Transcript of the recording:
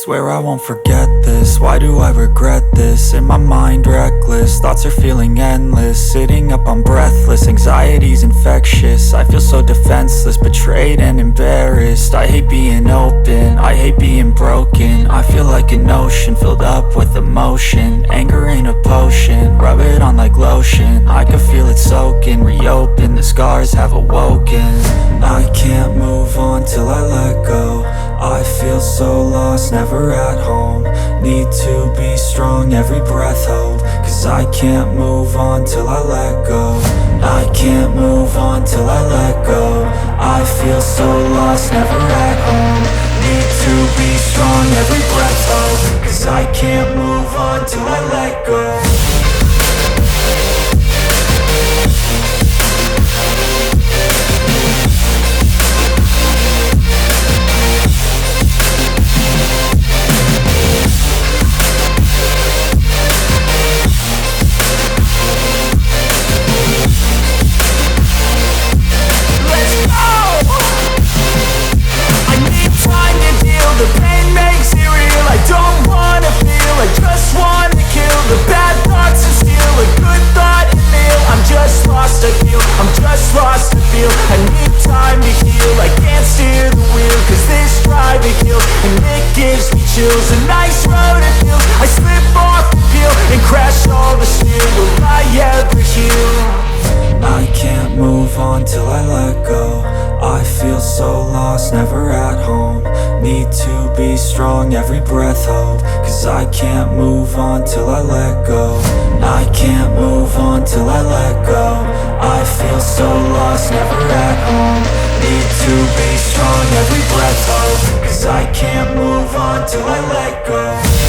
Swear I won't forget this, why do I regret this? In my mind reckless, thoughts are feeling endless. Sitting up I'm breathless, anxiety's infectious. I feel so defenseless, betrayed and embarrassed. I hate being open, I hate being broken. I feel like an ocean filled up with emotion. Anger ain't a potion, rub it on like lotion. I can feel it soaking, reopen, the scars have awoken. I can't move on till I let go. I feel so lost, never at home. Need to be strong, every breath hold. Cause I can't move on till I let go. I can't move on till I let go. I feel so lost, never at home. Need to be strong, every breath hold. Cause I can't move on till I let go. The pain makes it real, I don't wanna feel, I just wanna kill the bad thoughts and steal a good thought and meal. I'm just lost, I feel, I'm just lost, I feel. I need time to heal, I can't steer the wheel. Cause this drive it kills, and it gives me chills. A nice road it feels, I slip off the peel and crash all the steel. Will I ever heal? I can't move on till I let go. I feel so lost, never at home. Need to be strong, every breath hold. Cause I can't move on till I let go. I can't move on till I let go. I feel so lost, never at home. Need to be strong, every breath hold. Cause I can't move on till I let go.